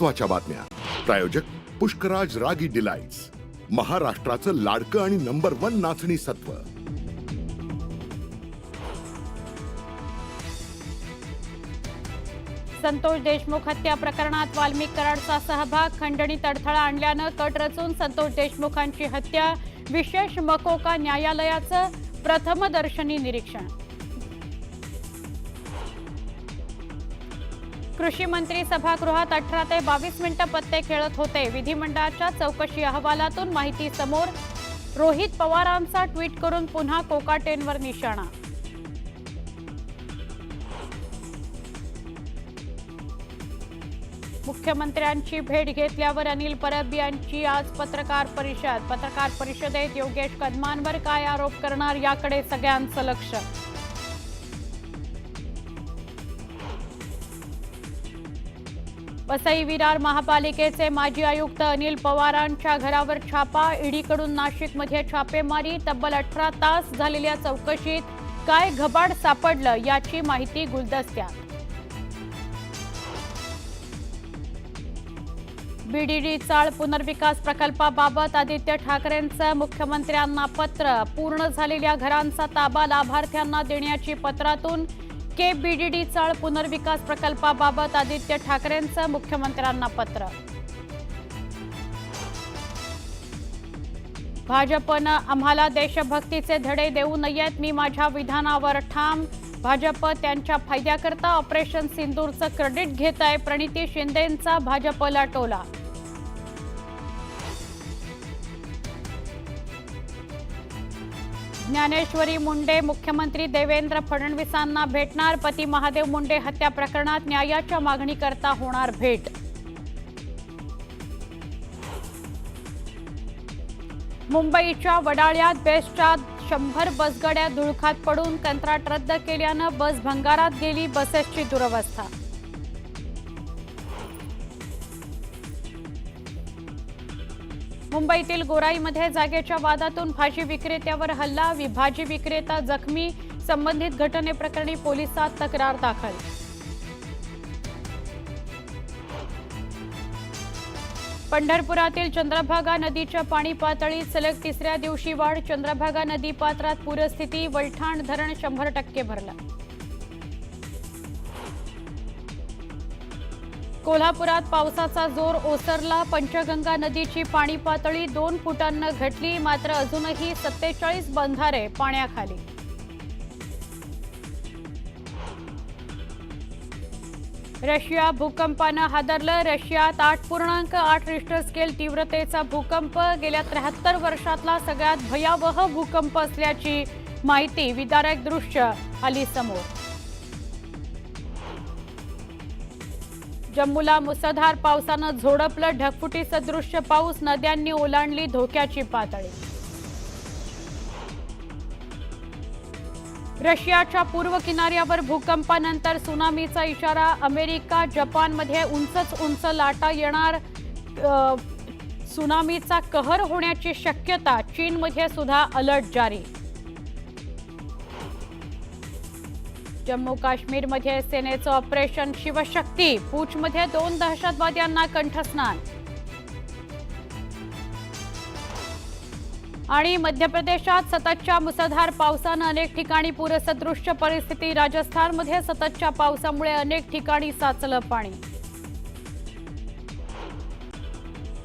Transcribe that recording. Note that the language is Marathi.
महत्त्वाच्या बातम्या. प्रायोजक पुष्कराज रागी डिलाइट्स, महाराष्ट्राचं लाडकं आणि नंबर 1 नाचणी सत्व. संतोष देशमुख हत्या प्रकरणात वाल्मिक कराडचा सहभाग, खंडणीत अडथळा आणल्यानं कट रचून संतोष देशमुखांची हत्या. विशेष मकोका न्यायालयाचं प्रथमदर्शनी निरीक्षण. कृषी मंत्री सभागृहात 18 ते 22 मिनिटं पत्ते खेळत होते. विधिमंडळाच्या चौकशी अहवालातून माहिती समोर. रोहित पवारांचा ट्विट करून पुन्हा कोकाटेंवर निशाणा. मुख्यमंत्र्यांची भेट घेतल्यावर अनिल परब यांची आज पत्रकार परिषद. पत्रकार परिषदेत योगेश कदमांवर काय आरोप करणार याकडे सगळ्यांचं लक्ष. वसई विरार महापालिकेचे माजी आयुक्त अनिल पवारांच्या घरावर छापा. ईडीकडून नाशिकमध्ये छापेमारी. तब्बल 18 तास झालेल्या चौकशीत काय घबाड सापडलं याची माहिती गुलदस्त्यात. बीडीडी चाळ पुनर्विकास प्रकल्पाबाबत आदित्य ठाकरेंचं मुख्यमंत्र्यांना पत्र. पूर्ण झालेल्या घरांचा ताबा लाभार्थ्यांना देण्याची पत्रातून बीडीडी चाळ पुनर्विकास प्रकल्पाबाबत आदित्य ठाकरेंचं मुख्यमंत्र्यांना पत्र. भाजपनं आम्हाला देशभक्तीचे धडे देऊ नयेत, मी माझ्या विधानावर ठाम. भाजप त्यांच्या फायद्याकरता ऑपरेशन सिंदूरचं क्रेडिट घेत आहे. प्रणिती शिंदेंचा भाजपला टोला. ज्ञानेश्वरी मुंडे मुख्यमंत्री देवेंद्र फडणवीसांना भेटणार. पती महादेव मुंडे हत्या प्रकरणात न्यायाच्या मागणीकरता होणार भेट. मुंबईच्या वडाळ्यात बेस्टच्या 100 बसगाड्या धुळखात पडून कंत्राट रद्द केल्यानं बस भंगारात गेली. बसेसची दुरवस्था. मुंबईतील गोराईमध्ये जागेच्या वादातून भाजी विक्रेत्यावर हल्ला. भाजी विक्रेता जखमी. संबंधित घटनेप्रकरणी पोलिसात तक्रार दाखल. पंढरपुरातील चंद्रभागा नदीच्या पाणी पातळीत सलग 3ऱ्या दिवशी वाढ. चंद्रभागा नदी पात्रात पूरस्थिती. वलठाण धरण 100% भरलं. कोल्हापुरात पावसाचा जोर ओसरला. पंचगंगा नदीची पाणी पातळी 2 फुटांना घटली. मात्र अजूनही 47 बंधारे पाण्याखाली. रशिया भूकंपानं हादरलं. रशियात 8.8 रिश्टर स्केल तीव्रतेचा भूकंप. गेल्या 73 वर्षातला सगळ्यात भयावह भूकंप असल्याची माहिती. विदारक दृश्य आली समोर. जम्मूला मुसळधार पावसानं झोडपलं. ढगफुटी सदृश्य पाऊस. नद्यांनी ओलांडली धोक्याची पातळी. रशियाच्या पूर्व किनाऱ्यावर भूकंपानंतर सुनामीचा इशारा. अमेरिका जपानमध्ये उंच लाटा येणार. सुनामीचा कहर होण्याची शक्यता. चीनमध्ये सुद्धा अलर्ट जारी. जम्मू काश्मीरमध्ये सेनेचं ऑपरेशन शिवशक्ती. पूंछमध्ये 2 दहशतवाद्यांना कंठस्नान. आणि मध्य प्रदेशात सततच्या मुसळधार पावसानं अनेक ठिकाणी पूरसदृश्य परिस्थिती. राजस्थानमध्ये सततच्या पावसामुळे अनेक ठिकाणी साचलं पाणी.